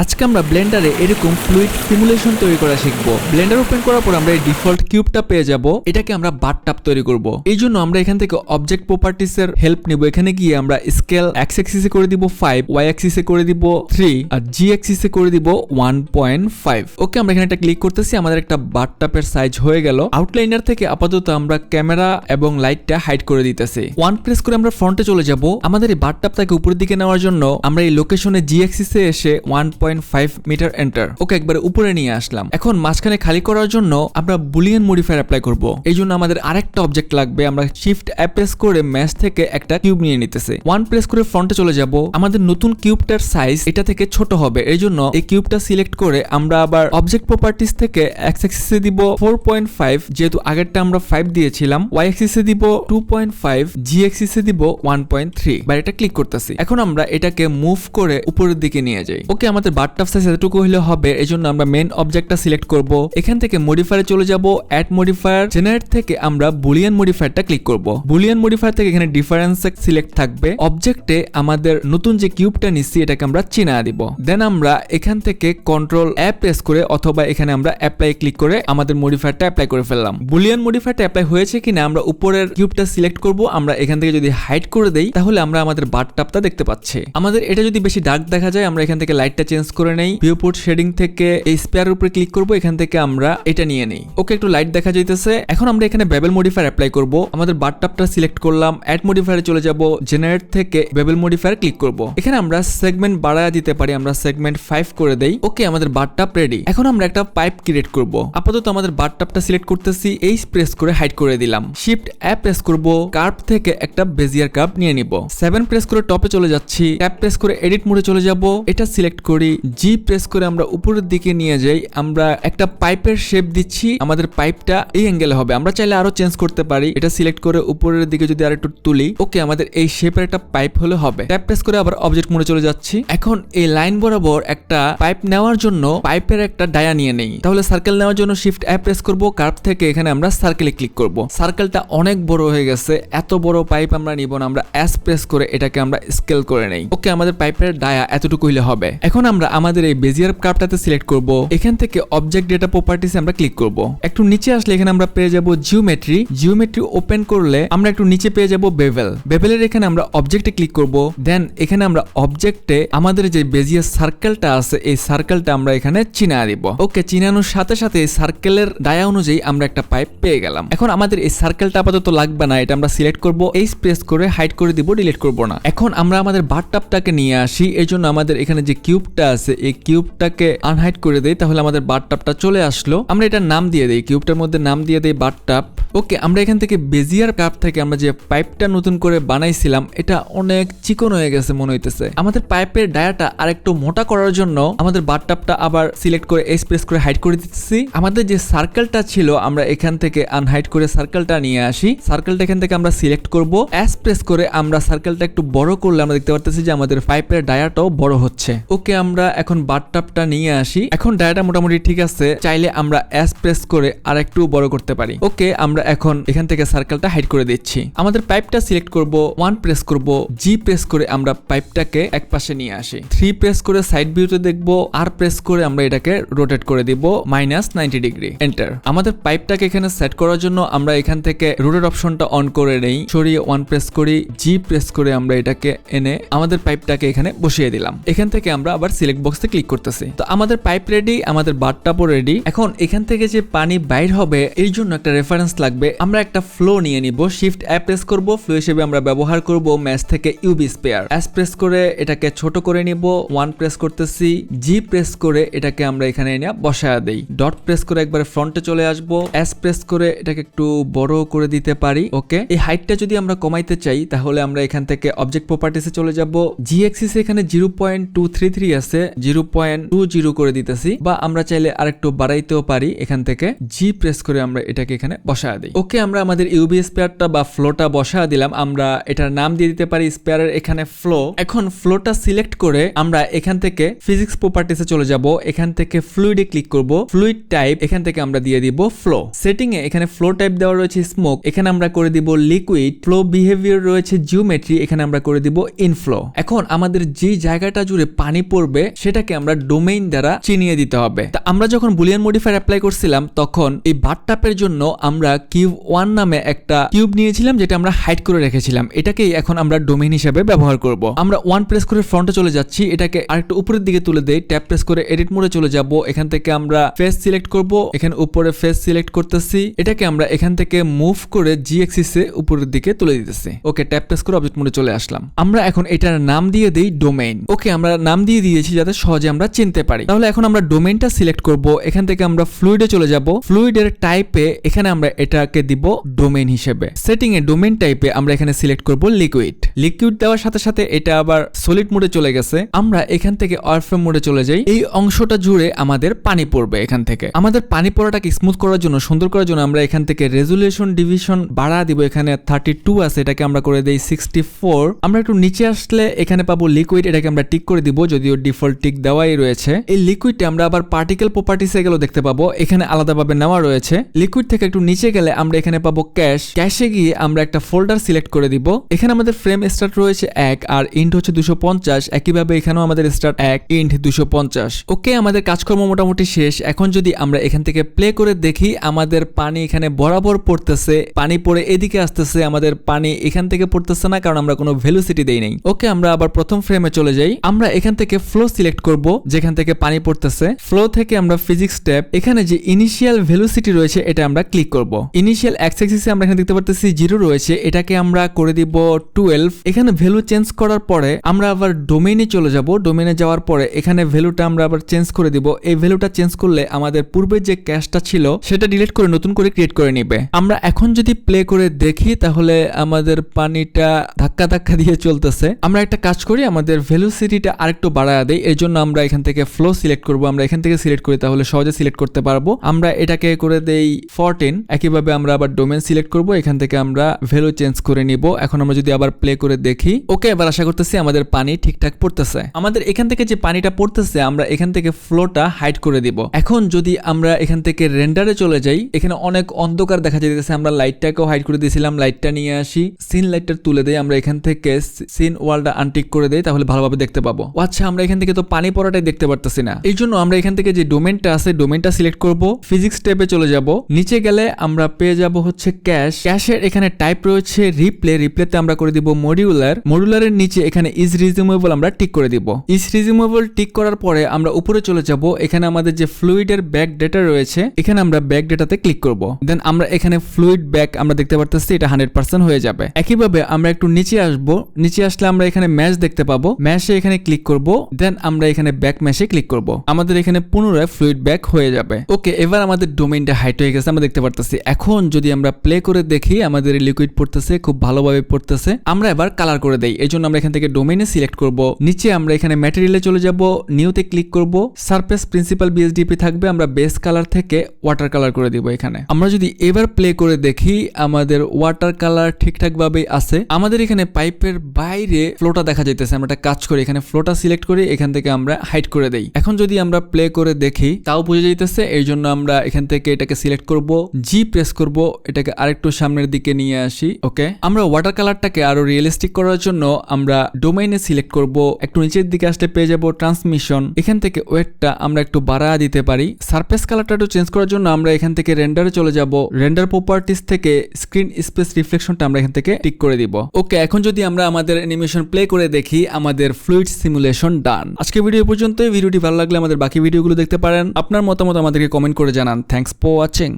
আজকে আমরা ব্লেন্ডারে এরকম ফ্লুইড সিমুলেশন তৈরি করা শিখবো। ব্লেন্ডার ওপেন করার পর আমরা এই ডিফল্ট কিউবটা পেয়ে যাব। এটাকে আমরা বাথটাব তৈরি করব। এই জন্য আমরা এখান থেকে অবজেক্ট প্রপার্টিস এর হেল্প নিব। এখানে গিয়ে আমরা স্কেল এক্স অ্যাক্সিসে করে দিব 5, ওয়াই অ্যাক্সিসে করে দিব 3 আর জি অ্যাক্সিসে করে দিব 1.5। ওকে, আমরা এখানে একটা ক্লিক করতেছি। আমাদের একটা বাথটাবের সাইজ হয়ে গেল। আউটলাইনার থেকে আপাতত আমরা ক্যামেরা এবং লাইটটা হাইড করে দিতেছি। ওয়ান প্রেস করে আমরা ফ্রন্টে চলে যাব। আমাদের এই বাথটাবটাকে উপরের দিকে নেওয়ার জন্য আমরা এই লোকেশনে জি অ্যাক্সিসে এসে 1.5 মিটার এন্টার। ওকে, একবারে উপরে নিয়ে আসলাম। এখন মাঝখানে খালি করার জন্য আমরা বুলিয়ান মডিফায়ার অ্যাপ্লাই করব। এই জন্য আমাদের আরেকটা অবজেক্ট লাগবে। আমরা শিফট প্রেস করে ম্যাশ থেকে একটা কিউব নিয়ে নিতেছি। ওয়ান প্রেস করে ফ্রন্টে চলে যাব। আমাদের নতুন কিউবটার সাইজ এটা থেকে ছোট হবে। এই জন্য এই কিউবটা সিলেক্ট করে আমরা আবার অবজেক্ট প্রপার্টিস থেকে এক্স অ্যাক্সিসে দিব 4.5, যেহেতু আগেরটা আমরা 5 দিয়েছিলাম। ওয়াই অ্যাক্সিসে দিব 2.5, জি অ্যাক্সিসে দিব 1.3। বা এটা ক্লিক করতেছি। এখন আমরা এটাকে মুভ করে উপরের দিকে নিয়ে যাই। ওকে, আমাদের বাথটাব সাইজ এতটুকু হলে হবে। এই জন্য আমরা মেইন অবজেক্টটা সিলেক্ট করব। এখান থেকে মডিফায়ারে চলে যাব। অ্যাড মডিফায়ার, জেনারেট থেকে আমরা বুলিয়ান মডিফায়ারটা ক্লিক করব। বুলিয়ান মডিফায়ার থেকে এখানে ডিফারেন্স সিলেক্ট থাকবে। অবজেক্টে আমাদের নতুন যে কিউবটা নিচ্ছি এটাকে আমরা চিনা দিব। দেন আমরা এখান থেকে কন্ট্রোল প্রেস করে অথবা এখানে আমরা অ্যাপ্লাই ক্লিক করে আমাদের মডিফায়ারটা অ্যাপ্লাই করে ফেললাম। বুলিয়ান মডিফায়ারটা অ্যাপ্লাই হয়েছে কিনা আমরা উপরের কিউবটা সিলেক্ট করব। আমরা এখান থেকে যদি হাইড করে দেই তাহলে আমরা আমাদের বাথটাবটা দেখতে পাচ্ছি। আমাদের এটা যদি বেশি ডার্ক দেখা যায় আমরা এখান থেকে লাইটটা চেঞ্জ করে নেই। ভিউপোর্ট শেডিং থেকে এই স্পেয়ারের উপরে ক্লিক করব। এখান থেকে আমরা এটা নিয়ে নেই। ওকে, একটু লাইট দেখা যাইতেছে। এখন আমরা এখানে বেবেল মডিফায়ার অ্যাপ্লাই করব। আমাদের বাথটাবটা সিলেক্ট করলাম। অ্যাড মডিফায়ারে চলে যাব। জেনারেট থেকে বেবেল মডিফায়ার ক্লিক করব। এখানে আমরা সেগমেন্ট বাড়ায় দিতে পারি। আমরা সেগমেন্ট 5 করে দেই। ওকে, আমাদের বাথটাব রেডি। এখন আমরা একটা পাইপ ক্রিয়েট করব। আপাতত আমাদের বাথটাবটা সিলেক্ট করতেছি। এইচ প্রেস করে হাইড করে দিলাম। শিফট প্রেস করব। কার্ভ থেকে একটা বেজিয়ার কার্ভ নিয়ে নিব। 7 প্রেস করে টপে চলে যাচ্ছি। ট্যাপ প্রেস করে এডিট মোডে চলে যাব। এটা সিলেক্ট করি। জি প্রেস করে আমরা উপরের দিকে নিয়ে যাই। আমরা একটা পাইপের শেপ দিচ্ছি। আমাদের পাইপটা এই অ্যাঙ্গেলে হবে। আমরা চাইলে আরো চেঞ্জ করতে পারি। এটা সিলেক্ট করে উপরের দিকে যদি আরেকটু তুলি, ওকে, আমাদের এই শেপের একটা পাইপ হলে হবে। ট্যাপ প্রেস করে আবার অবজেক্ট মোডে চলে যাচ্ছি। এখন এই লাইন বরাবর একটা পাইপ নেওয়ার জন্য পাইপের একটা ডায়া নিয়ে নেই। তাহলে সার্কেল নেওয়ার জন্য শিফট প্রেস করব। কার্ভ থেকে এখানে আমরা সার্কেলে ক্লিক করব। সার্কেলটা অনেক বড় হয়ে গেছে। এত বড় পাইপ আমরা নিব না। আমরা এস প্রেস করে এটাকে আমরা স্কেল করে নেই। ওকে, আমাদের পাইপের ডায়া এতটুকু হইলে হবে। এখন আমরা আমাদের এই বেজিয়ার কার্ভটাতে সিলেক্ট করব। এখান থেকে অবজেক্ট ডেটা প্রপার্টিস আমরা ক্লিক করব। একটু নিচে আসলে এখানে আমরা পেয়ে যাব জিওমেট্রি। জিওমেট্রি ওপেন করলে আমরা একটু নিচে পেয়ে যাব বেভেল। বেভেলের এখানে আমরা অবজেক্টে ক্লিক করব। দেন এখানে আমরা অবজেক্টে আমাদের যে বেজিয়ার সার্কেলটা আছে এই সার্কেলটা আমরা এখানে চিনা দিব। ওকে, চিনানোর সাথে সাথে এই সার্কেলের ডায়া অনুযায়ী আমরা একটা পাইপ পেয়ে গেলাম। এখন আমাদের এই সার্কেলটা আপাতত লাগবে না। এটা আমরা সিলেক্ট করব। এইচ প্রেস করে হাইড করে দিব, ডিলিট করব না। এখন আমরা আমাদের বাথটাবটাকে নিয়ে আসি। এই জন্য আমাদের এখানে যে কিউবটা আছে এই কিউবটাকে আনহাইড করে দেই। তাহলে আমাদের বাথটাবটা চলে আসলো। আমরা এটার নাম দিয়ে দেই। কিউবটার মধ্যে নাম দিয়ে দেই বাথটাব। ওকে, আমরা এখান থেকে বেজিয়ার কার্ভ থেকে আমরা যে পাইপটা নতুন করে বানাইছিলাম এটা অনেক চিকন হয়ে গেছে মনে হইতেছে। আমাদের পাইপের ডায়াটা আরেকটু মোটা করার জন্য আমাদের বাথটাবটা আবার সিলেক্ট করে এস প্রেস করে হাইড করে দিচ্ছি। আমাদের যে সার্কেলটা ছিল আমরা এখান থেকে আনহাইড করে সার্কেলটা নিয়ে আসি। সার্কেলটা এখান থেকে আমরা সিলেক্ট করব। এস প্রেস করে আমরা সার্কেলটা একটু বড় করলে আমরা দেখতে পারতেছি যে আমাদের পাইপের ডায়াটাও বড় হচ্ছে। ওকে, আমরা এখন বাথটাবটা নিয়ে আসি। এখন ডায়াটা মোটামুটি ঠিক আছে। চাইলে আমরা এস প্রেস করে আর একটু বড় করতে পারি। ওকে, আমরা এখন এখান থেকে সার্কেলটা হাইড করে দিচ্ছি। আমাদের পাইপটা সিলেক্ট করব। 1 প্রেস করব। জি প্রেস করে আমরা পাইপটাকে এক পাশে নিয়ে আসি। 3 প্রেস করে সাইড ভিউতে দেখব। আর প্রেস করে আমরা এটাকে রোটেট করে দিব -90 ডিগ্রি। এন্টার। আমাদের পাইপটাকে এখানে সেট করার জন্য আমরা এখান থেকে রোটেট অপশনটা অন করে নেই। সরিয়ে 1 প্রেস করি। জি প্রেস করে আমরা এটাকে এনে আমাদের পাইপটাকে এখানে বসিয়ে দিলাম। এখান থেকে আমরা আবার সিলেক্ট বক্সে ক্লিক করতেছি। তো আমাদের পাইপ রেডি, আমাদের বাথটাবও রেডি। এখন এখান থেকে যে পানি বাইর হবে এই জন্য একটা রেফারেন্স লাগবে। আমরা একটা ফ্লো নিয়ে নিব। শিফট প্রেস করব। ফ্লো হিসেবে আমরা ব্যবহার করব ম্যাশ থেকে ইউবি স্পেয়ার। এস প্রেস করে এটাকে ছোট করে নিব। 1 প্রেস করতেছি। জি প্রেস করে এটাকে আমরা এখানে এনে বসায়া দেই। ডট প্রেস করে একবারে ফ্রন্টে চলে আসব। এস প্রেস করে এটাকে একটু বড় করে দিতে পারি। ওকে, এই হাইটটা যদি আমরা কমাইতে চাই তাহলে আমরা এখান থেকে অবজেক্ট প্রপার্টিসে চলে যাব। জি অ্যাক্সিস এখানে 0.233 আছে, 0.20 করে দিতেছি। বা আমরা চাইলে আরেকটু বাড়াইতেও পারি। এখান থেকে জি প্রেস করে আমরা এটাকে এখানে বসায়া দিই। ওকে, আমরা আমাদের ইউবি স্পেয়ারটা বা ফ্লোটা বসায়া দিলাম। আমরা এটার নাম দিয়ে দিতে পারি স্পেয়ারের এখানে ফ্লো। এখন ফ্লোটা সিলেক্ট করে আমরা এখান থেকে ফিজিক্স প্রপার্টিসে চলে যাব। এখান থেকে ফ্লুইডে ক্লিক করব। ফ্লুইড টাইপ এখান থেকে আমরা দিয়ে দিব ফ্লো। সেটিং এ এখানে ফ্লো টাইপ দেওয়া রয়েছে স্মোক। এখানে আমরা করে দিব লিকুইড। ফ্লো বিহেভিয়ার রয়েছে জিওমেট্রি। এখানে আমরা করে দিব ইনফ্লো। এখন আমাদের যে জায়গাটা জুড়ে পানি পড়বে সেটাকে আমরা ডোমেইন দ্বারা চিনিয়ে দিতে হবে। তা আমরা যখন বুলিয়ান মডিফায়ার অ্যাপ্লাই করছিলাম তখন এই বাথটাবের জন্য আমরা কিউব 1 নামে একটা কিউব নিয়েছিলাম যেটা আমরা হাইড করে রেখেছিলাম, এটাকেই এখন আমরা ডোমেইন হিসেবে ব্যবহার করব। আমরা 1 প্রেস করে ফ্রন্টে চলে যাচ্ছি, এটাকে আরেকটু উপরের দিকে তুলে দেই, ট্যাব প্রেস করে এডিট মোডে চলে যাব, এখান থেকে আমরা ফেস সিলেক্ট করব, এখানে উপরে ফেস সিলেক্ট করতেছি, এটাকে আমরা এখান থেকে মুভ করে জি অ্যাক্সিসে উপরের দিকে তুলে দিতেছি। ওকে, ট্যাব প্রেস করে অবজেক্ট মোডে চলে আসলাম। আমরা এখন এটার নাম দিয়ে দেই ডোমেইন। ওকে, আমরা নাম দিয়ে দিয়েছি যাতে সহজে আমরা চিনতে পারি। তাহলে এখন আমরা ডোমেইনটা সিলেক্ট করব, এখান থেকে আমরা ফ্লুইডে চলে যাব, ফ্লুইডের টাইপে এখানে আমরা এটাকে দিব ডোমেইন হিসেবে। সেটিং এ ডোমেইন টাইপে আমরা এখানে সিলেক্ট করব লিকুইড। লিকুইড দেওয়ার সাথে সাথে এটা আবার সলিড মোডে চলে গেছে। আমরা এখান থেকে ওয়ারফ্রেম মোডে চলে যাই, এই অংশটা জুড়ে আমাদের পানি পড়বে। এখান থেকে আমাদের পানি পড়াটাকে স্মুথ করার জন্য, সুন্দর করার জন্য আমরা এখান থেকে রেজুলেশন ডিভিশন বাড়া দিব, এখানে 32 আছে, এটাকে আমরা করে দেই 64। আমরা একটু নিচে আসলে এখানে পাবো লিকুইড, এটাকে আমরা টিক করে দিব, যদিও ডিফল্ট টিক দেওয়াই রয়েছে। এই লিকুইডে আমরা আবার পার্টিকেল প্রপার্টিসে গেলেও দেখতে পাবো, এখানে আলাদাভাবে নেওয়া রয়েছে। লিকুইড থেকে একটু নিচে গেলে আমরা এখানে পাবো ক্যাশ, ক্যাশে গিয়ে আমরা একটা ফোল্ডার সিলেক্ট করে দিব। এখানে আমাদের ফ্রেম স্টার্ট রয়েছে 1 আর ইন্ট হচ্ছে 250, একইভাবে এখানেও আমাদের স্টার্ট 1 ইন্ট 250। ওকে, আমাদের কাজকর্ম মোটামুটি শেষ। এখন যদি আমরা এখান থেকে প্লে করে দেখি, আমাদের পানি এখানে বরাবর পড়তেছে, পানি পড়ে এদিকে আসতেছে, আমাদের পানি এখান থেকে পড়তেছে না, কারণ আমরা কোনো ভেলোসিটি দেই নাই। ওকে, আমরা আবার প্রথম ফ্রেমে চলে যাই, আমরা এখান থেকে ফ্লো সিলেক্ট করব, যেখান থেকে পানি পড়তেছে। ফ্লো থেকে আমরা ফিজিক্স ট্যাব, এখানে যে ইনিশিয়াল ভেলোসিটি রয়েছে এটা আমরা ক্লিক করব। ইনিশিয়াল এক্স অ্যাক্সিসে আমরা এখানে দেখতে পারতেছি 0 রয়েছে, এটাকে আমরা করে দিব 12। এখানে ভ্যালু চেঞ্জ করার পরে আমরা আবার ডোমেইনে চলে যাব, ডোমেইনে যাওয়ার পরে এখানে ভ্যালুটা আমরা আবার চেঞ্জ করে দিব। এই ভ্যালুটা চেঞ্জ করলে আমাদের পূর্বে যে ক্যাশটা ছিল সেটা ডিলিট করে নতুন করে ক্রিয়েট করে নিবে। আমরা এখন যদি প্লে করে দেখি তাহলে আমাদের পানিটা ধাক্কা ধাক্কা দিয়ে চলতেছে। আমরা একটা কাজ করি, আমাদের ভেলোসিটিটা আরেকটু বাড়ায় দেই, এর জন্য আমরা এখান থেকে ফ্লো সিলেক্ট করব, আমরা এখান থেকে সিলেক্ট করি তাহলে সহজে সিলেক্ট করতে পারবো। আমরা এটাকে করে দেই 14। একইভাবে আমরা আবার ডোমেইন সিলেক্ট করব, এখান থেকে আমরা ভ্যালু চেঞ্জ করে নিব। এখন আমরা যদি আবার প্লে করে দেখি, ওকে, এবার আশা করতেছি আমাদের পানি ঠিকঠাক পড়তেছে। আমাদের এখান থেকে যে পানিটা পড়তেছে আমরা এখান থেকে ফ্লোটা হাইড করে দিব। এখন যদি আমরা এখান থেকে রেন্ডারে চলে যাই, এখানে অনেক অন্ধকার দেখা যাইতেছে, আমরা লাইটটাকেও হাইড করে দিয়েছিলাম, লাইটটা নিয়ে আসি, সিন লাইটটা তুলে দেই, আমরা এখান থেকে সিন ওয়ালটা আনটিক করে দেই, তাহলে ভালোভাবে দেখতে পাবো। আচ্ছা, আমরা এখান থেকে তো পানি পড়াটাই দেখতে পারতেছি না, এই জন্য আমরা এখান থেকে যে ডোমেইনটা আছে ডোমেইনটা সিলেক্ট করব, ফিজিক্স ট্যাবে চলে যাব, নিচে গেলে আমরা পেয়ে যাব হচ্ছে ক্যাশ। ক্যাশের এখানে টাইপ রয়েছে রিপ্লে, রিপ্লেতে আমরা করে দিব মডিউলার, মডিউলারের নিচে এখানে ইজ রিজিউমেবল আমরা টিক করে দিব। ইজ রিজিউমেবল টিক করার পরে আমরা উপরে চলে যাব, এখানে আমাদের যে ফ্লুইডের ব্যাক ডেটা রয়েছে এখানে আমরা ব্যাক ডেটাতে ক্লিক করব। দেন আমরা এখানে ফ্লুইড ব্যাক আমরা দেখতে পারতেছি এটা 100% হয়ে যাবে। একইভাবে আমরা একটু নিচে আসব, নিচে আসলে আমরা এখানে ম্যাশ দেখতে পাবো, ম্যাশে এখানে ক্লিক করব, দেন আমরা এখানে ব্যাক ম্যাশে ক্লিক করব, আমাদের এখানে পুনরায় ফ্লুইড ব্যাক হয়ে যাবে। ওকে, এবার আমাদের ডোমেইনটা হাইড হয়ে গেছে আমরা দেখতে পারতেছি। এখন যদি আমরা প্লে করে দেখি আমাদের লিকুইড পড়তেছে, খুব ভালোভাবে পড়তেছে। আমরা এবার কালার করে দেই, এই জন্য আমরা এখান থেকে ডোমেইনে সিলেক্ট করব, নিচে আমরা এখানে ম্যাটেরিয়ালে চলে যাব, নিউতে ক্লিক করব, সারফেস প্রিন্সিপাল বিএসডিপি থাকবে, আমরা বেস কালার থেকে ওয়াটার কালার করে দিব। এখানে আমরা যদি এবার প্লে করে দেখি আমাদের ওয়াটার কালার ঠিকঠাক ভাবে আছে। আমাদের এখানে পাইপের বাইরে ফ্লোটা দেখা যাইতেছে, আমরা একটা কাজ করি এখানে ফ্লোটা সিলেক্ট করে এখান থেকে আমরা হাইড করে দেই। এখন যদি আমরা প্লে করে দেখি তাও বোঝা যাইতেছে, এই জন্য আমরা এখান থেকে এটাকে সিলেক্ট করব, জি প্রেস করব, এটাকে আরেকটু সামনের দিকে নিয়ে আসি। ওকে, আমরা ওয়াটার কালারটাকে আরো রিয়েলিস্টিক করার জন্য আমরা ডোমেইনে সিলেক্ট করব, একটু নিচের দিকে আসলে পেয়ে যাব ট্রান্সমিশন, এখান থেকে ওয়েটটা আমরা একটু বাড়া দিতে পারি। সারফেস কালারটা একটু চেঞ্জ করার জন্য আমরা এখান থেকে রেন্ডারে চলে যাব, রেন্ডার প্রপার্টিস থেকে স্ক্রিন স্পেস রিফ্লেকশনটা আমরা এখান থেকে টিক করে দিব। ওকে, এখন যদি আমরা আমাদের অ্যানিমেশন প্লে করে দেখি আমাদের ফ্লুইড সিমুলেশন ডান। আজকে ভিডিও পর্যন্ত, ভিডিওটি ভালো লাগলে আমাদের বাকি ভিডিওগুলো দেখতে পারেন। আপনার মতামত আমাদেরকে কমেন্ট করে জানান। Thanks for watching.